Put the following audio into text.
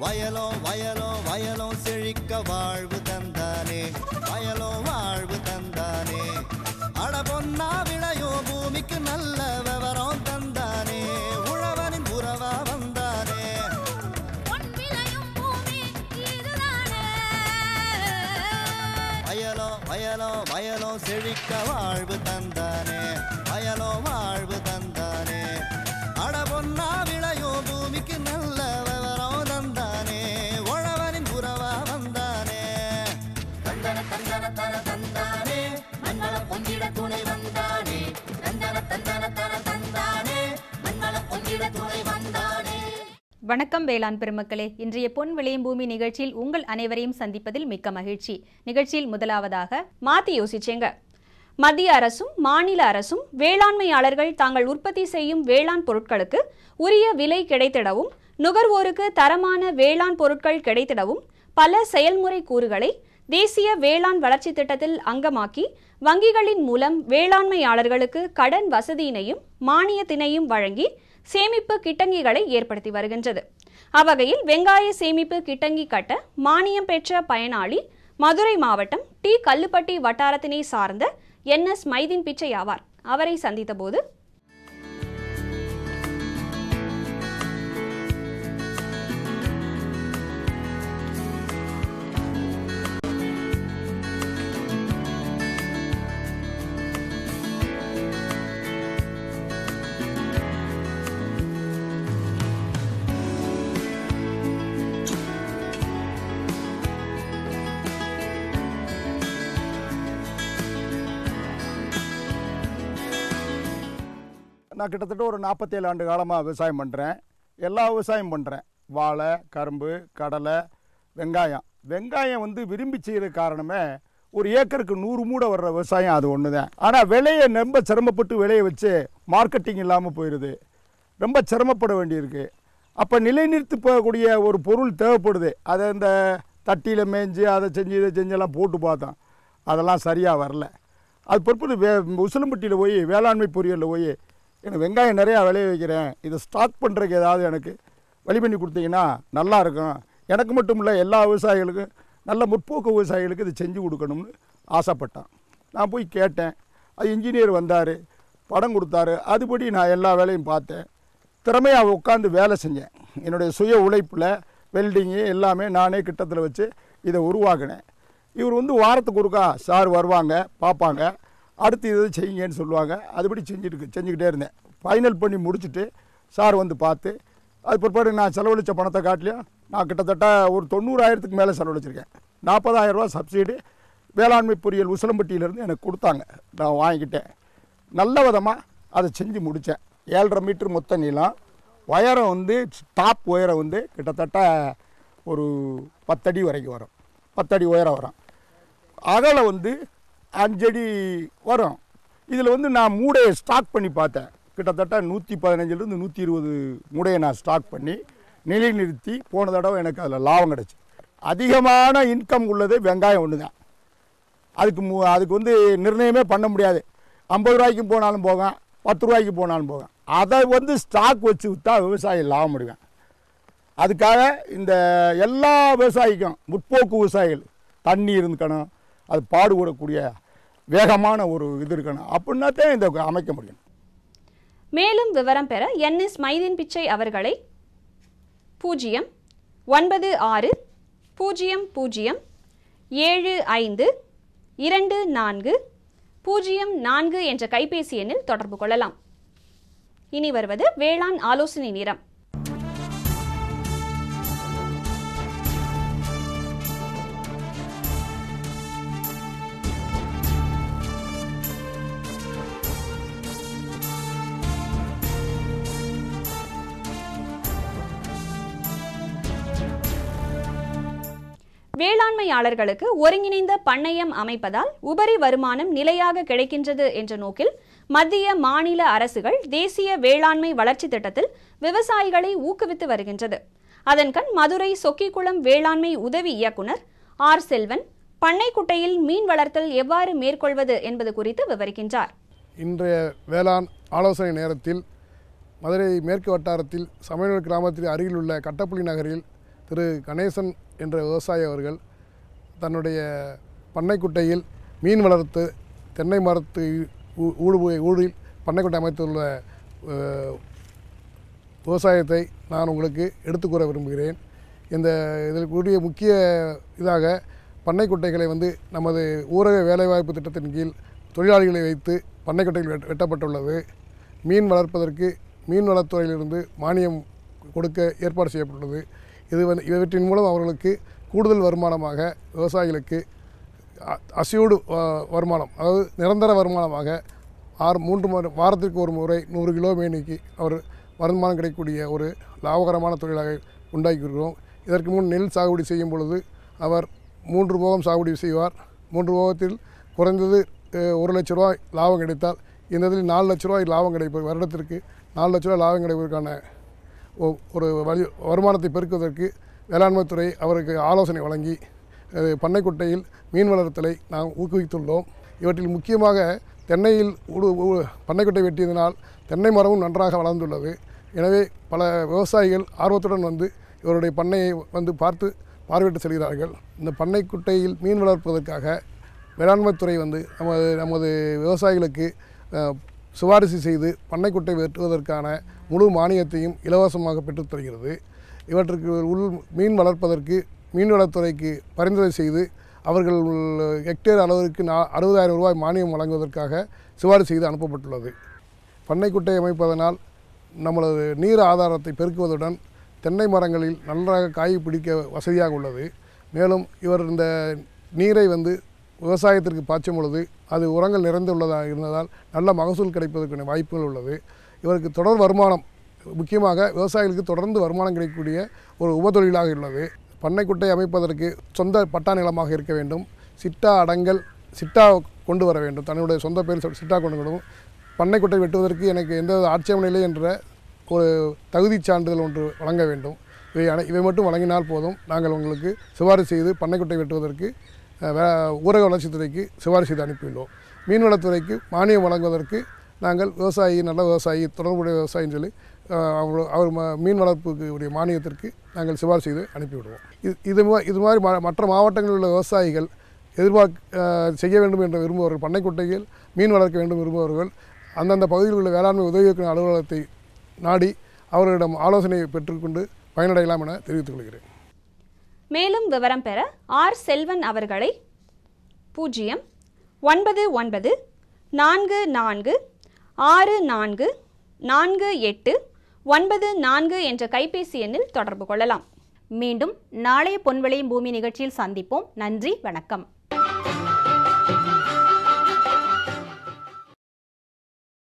வயலோ வயலோ வயலோ செழிக்க வாழ்வு தந்தானே, வயலோ வாழ்வு தந்தானே. அட பொன்னா விளையோ பூமிக்கு நல்ல விவரம் தந்தானே, உழவனின் உறவா வந்தானே. வயலோ வயலோ வயலோ செழிக்க வாழ்வு தந்தானே, வயலோ வாழ்வு தந்தானே. அட பொன்னா விளையோ பூமிக்கு நல்ல விவரம் தந்தானே, உழவனின் உறவா வந்தானே. தந்தன தந்தன தன தந்தானே, மங்களம் பொங்கிட துணை வந்தானே. தந்தன தந்தன தன தந்தானே, மங்களம் பொங்கிட துணை வந்தானே. வணக்கம் வேளாண் பெருமக்களே, இன்றைய பொன் விளையும் பூமி நிகழ்ச்சியில் உங்கள் அனைவரையும் சந்திப்பதில் மிக்க மகிழ்ச்சி. நிகழ்ச்சியில் முதலாவதாக மாத்தி யோசிச்சேங்க. மத்திய அரசும் மாநில அரசும் வேளாண்மையாளர்கள் தாங்கள் உற்பத்தி செய்யும் வேளாண் பொருட்களுக்கு உரிய விலை கிடைத்திடவும் நுகர்வோருக்கு தரமான வேளாண் பொருட்கள் கிடைத்திடவும் பல செயல்முறை கூறுகளை தேசிய வேளாண் வளர்ச்சி திட்டத்தில் அங்கமாக்கி வங்கிகளின் மூலம் வேளாண்மையாளர்களுக்கு கடன் வசதியினையும் மானியத்தினையும் வழங்கி சேமிப்பு கிட்டங்கிகளை ஏற்படுத்தி வருகின்றது. அவ்வகையில் வெங்காய சேமிப்பு கிட்டங்கி கட்ட மானியம் பெற்ற பயனாளி மதுரை மாவட்டம் டி கல்லுப்பட்டி வட்டாரத்தினை சார்ந்த NS மைதீன் பிச்சை ஆவார். அவரை சந்தித்த போது நான் கிட்டத்தட்ட ஒரு 47 ஆண்டு காலமாக விவசாயம் பண்ணுறேன். எல்லா விவசாயம் பண்ணுறேன். வாழை, கரும்பு, கடலை, வெங்காயம். வெங்காயம் விரும்பி செய்கிற காரணமே ஒரு ஏக்கருக்கு 100 மூடை வர்ற விவசாயம் அது ஒன்று தான். ஆனால் விலையை ரொம்ப சிரமப்பட்டு விலையை வச்சு மார்க்கெட்டிங் இல்லாமல் போயிடுது. ரொம்ப சிரமப்பட வேண்டியிருக்கு. அப்போ நிலைநிறுத்தி போகக்கூடிய ஒரு பொருள் தேவைப்படுது. அதை இந்த தட்டியில் மேய்ஞ்சி அதை செஞ்சு இதை செஞ்செல்லாம் போட்டு பார்த்தோம். அதெல்லாம் சரியாக வரல. அது பொறுப்பு உசிலம்பட்டியில் போய் வேளாண்மை பொறியியலில் போய் எனக்கு வெங்காயம் நிறையா விளைய வைக்கிறேன், இதை ஸ்டாக் பண்ணுறதுக்கு ஏதாவது எனக்கு வழி பண்ணி கொடுத்தீங்கன்னா நல்லாயிருக்கும், எனக்கு மட்டும் இல்லை எல்லா விவசாயிகளுக்கும் நல்ல முற்போக்கு விவசாயிகளுக்கு இது செஞ்சு கொடுக்கணும்னு ஆசைப்பட்டான். நான் போய் கேட்டேன். அது இன்ஜினியர் வந்தார், படம் கொடுத்தாரு. அதுபடி நான் எல்லா வேலையும் பார்த்தேன். திறமையாக உட்காந்து வேலை செஞ்சேன். என்னுடைய சுய உழைப்பில் வெல்டிங்கு எல்லாமே நானே கிட்டத்தில் வச்சு இதை உருவாக்கினேன். இவர் வாரத்துக்கு ஒருக்கா சார் வருவாங்க, பார்ப்பாங்க, அடுத்து இதை செய்யுங்கன்னு சொல்லுவாங்க. அதுபடி செஞ்சுக்கிட்டே இருந்தேன். ஃபைனல் பண்ணி முடிச்சுட்டு சார் பார்த்து அது பிற்பாடு நான் செலவழித்த பணத்தை காட்டிலையும் நான் கிட்டத்தட்ட ஒரு 90,000க்கு மேலே செலவழிச்சிருக்கேன். 40,000 ரூபா சப்சிடி வேளாண்மை பொறியியல் உசிலம்பட்டியிலேருந்து எனக்கு கொடுத்தாங்க. நான் வாங்கிக்கிட்டேன். நல்ல விதமாக அதை செஞ்சு முடித்தேன். 7.5 மீட்டர் மொத்த நீளம். உயரம் டாப் உயரம் கிட்டத்தட்ட ஒரு 10 அடி வரைக்கும் வரும். 10 அடி உயரம் வரும். அகலம் 5 அடி வரும். இதில் நான் மூடையை ஸ்டாக் பண்ணி பார்த்தேன். கிட்டத்தட்ட 115லேருந்து 120 மூடையை நான் ஸ்டாக் பண்ணி நிலைநிறுத்தி போன தடவை எனக்கு அதில் லாபம் கிடச்சி. அதிகமான இன்கம் உள்ளது வெங்காயம் ஒன்று தான். அதுக்கு நிர்ணயமே பண்ண முடியாது. 50 ரூபாய்க்கு போனாலும் போகும், 10 ரூபாய்க்கு போனாலும் போகும். அதை ஸ்டாக் வச்சு விற்றா விவசாயி லாபம் முடிவேன். அதுக்காக இந்த எல்லா விவசாயிக்கும் முற்போக்கு விவசாயிகள் தண்ணி இருக்கணும், அது பாடுபடக்கூடிய வேகமான ஒரு இது இருக்கணும். அப்படின்னாத்தான் இதை அமைக்க முடியும். மேலும் விவரம் பெற NS மைதீன் பிச்சை அவர்களை 09600752404 என்ற கைபேசி எண்ணில் தொடர்பு கொள்ளலாம். இனி வருவது வேளாண் ஆலோசனை நேரம். வேளாண்மையாளர்களுக்கு ஒருங்கிணைந்த பண்ணையம் அமைப்பதால் உபரி வருமானம் நிலையாக கிடைக்கின்றது என்ற நோக்கில் மத்திய மாநில அரசுகள் தேசிய வேளாண்மை வளர்ச்சி திட்டத்தில் விவசாயிகளை ஊக்குவித்து வருகின்றது. அதன்கண் மதுரை சொக்கிக்குளம் வேளாண்மை உதவி இயக்குனர் R. செல்வன் பண்ணைக்குட்டையில் மீன் வளர்த்தல் எவ்வாறு மேற்கொள்வது என்பது குறித்து விவரிக்கின்றார். இன்றைய வேளாண் ஆலோசனை நேரத்தில் மதுரை மேற்கு வட்டாரத்தில் சமயநல்லூர் கிராமத்தில் அருகில் உள்ள கட்டப்புள்ளி நகரில் திரு கணேசன் என்ற விவசாயி அவர்கள் தன்னுடைய பண்ணைக்குட்டையில் மீன் வளர்த்து தென்னை மரத்து ஊழில் பண்ணைக்குட்டை அமைத்துள்ள விவசாயத்தை நான் உங்களுக்கு எடுத்துக்கூற விரும்புகிறேன். இதில் கூடிய முக்கிய இதாக பண்ணைக்குட்டைகளை நமது ஊரக வேலைவாய்ப்பு திட்டத்தின் கீழ் தொழிலாளிகளை வைத்து பண்ணைக்குட்டைகள் வெட்டப்பட்டுள்ளது. மீன் வளர்ப்பதற்கு மீன்வளத்துறையிலிருந்து மானியம் கொடுக்க ஏற்பாடு செய்யப்பட்டுள்ளது. இவற்றின் மூலம் அவர்களுக்கு கூடுதல் வருமானமாக விவசாயிகளுக்கு அசியூடு வருமானம், அதாவது நிரந்தர வருமானமாக 3 வாரத்திற்கு ஒரு முறை 100 கிலோ மேனிக்கு அவர் வருமானம் கிடைக்கக்கூடிய ஒரு லாபகரமான தொழிலாக உண்டாக்கியிருக்கிறோம். இதற்கு முன் நெல் சாகுபடி செய்யும் பொழுது அவர் 3 போகம் சாகுபடி செய்வார். 3 போகத்தில் குறைந்தது 1 லட்ச ரூபாய் லாபம் கிடைத்தால் இந்த இதில் 4 லட்ச ரூபாய் லாபம் கிடைப்பது, வருடத்திற்கு 4 லட்ச ரூபாய் லாபம் கிடைப்பதற்கான ஒரு வருமானத்தை பெருக்குவதற்கு வேளாண்மைத்துறை அவருக்கு ஆலோசனை வழங்கி பண்ணைக்குட்டையில் மீன் வளர்த்தலை நாம் ஊக்குவித்துள்ளோம். இவற்றில் முக்கியமாக தென்னையில் பண்ணைக்குட்டை வெட்டியதனால் தென்னை மரமும் நன்றாக வளர்ந்துள்ளது. எனவே பல விவசாயிகள் ஆர்வத்துடன் இவருடைய பண்ணையை பார்வையிட்டு செல்கிறார்கள். இந்த பண்ணைக்குட்டையில் மீன் வளர்ப்பதற்காக வேளாண்மைத்துறை நமது விவசாயிகளுக்கு சிபாரிசு செய்து பண்ணைக்குட்டை வெட்டுவதற்கான முழு மானியத்தையும் இலவசமாக பெற்றுத் தருகிறது. இவற்றுக்கு மீன் வளர்ப்பதற்கு மீன்வளத்துறைக்கு பரிந்துரை செய்து அவர்கள் ஹெக்டேர் அளவிற்கு 60,000 ரூபாய் மானியம் வழங்குவதற்காக சிபாரிசு செய்து அனுப்பப்பட்டுள்ளது. பண்ணைக்குட்டை அமைப்பதனால் நம்மளது நீர் ஆதாரத்தை பெருக்குவதுடன் தென்னை மரங்களில் நன்றாக காய் பிடிக்க வசதியாக உள்ளது. மேலும் இவர் இந்த நீரை விவசாயத்திற்கு பாய்ச்சும் பொழுது அது உரங்கள் நிறைந்துள்ளதாக இருந்ததால் நல்ல மகசூல் கிடைப்பதற்கான வாய்ப்புகள் உள்ளது. இவருக்கு தொடர் வருமானம், முக்கியமாக விவசாயிகளுக்கு தொடர்ந்து வருமானம் கிடைக்கக்கூடிய ஒரு உபத்தொழிலாக உள்ளது. பண்ணைக்குட்டை அமைப்பதற்கு சொந்த பட்டா நிலமாக இருக்க வேண்டும். சிட்டா அடங்கல் சிட்டா கொண்டு வர வேண்டும். தன்னுடைய சொந்த பேர் சிட்டா கொண்டு வரணும். பண்ணைக்குட்டை வெட்டுவதற்கு எனக்கு எந்த ஆட்சேபனை இல்லை என்ற ஒரு தகுதி சான்றிதழ் ஒன்று வழங்க வேண்டும். இவை மட்டும் வழங்கினால் போதும். நாங்கள் உங்களுக்கு சிபாரிசு செய்து பண்ணைக்குட்டை வெட்டுவதற்கு ஊரக வளர்ச்சித்துறைக்கு சிபாரிசு செய்து அனுப்பியுள்ளோம். மீன்வளத்துறைக்கு மானியம் வழங்குவதற்கு நாங்கள் நல்ல விவசாயி, தொடர்புடைய விவசாயின்னு சொல்லி அவர் மீன் வளர்ப்புக்கு உரிய மானியத்திற்கு நாங்கள் சிபாரிசு செய்து அனுப்பிவிடுவோம். இது மாதிரி மற்ற மாவட்டங்களில் உள்ள விவசாயிகள் செய்ய வேண்டும் என்று விரும்புபவர்கள், பண்ணைக்குட்டையில் மீன் வளர்க்க வேண்டும் விரும்புபவர்கள் அந்தந்த பகுதியில் உள்ள வேளாண்மை உதவி இயக்குநர் அலுவலகத்தை நாடி அவர்களிடம் ஆலோசனை பெற்றுக்கொண்டு பயனடையலாம் என தெரிவித்துக் கொள்கிறேன். மேலும் விவரம் பெற ஆர் செல்வன் அவர்களை 09944644894 என்ற கைபேசி எண்ணில் தொடர்பு கொள்ளலாம். மீண்டும் நாளைய பொன்விளையும் பூமி நிகழ்ச்சியில் சந்திப்போம். நன்றி, வணக்கம்.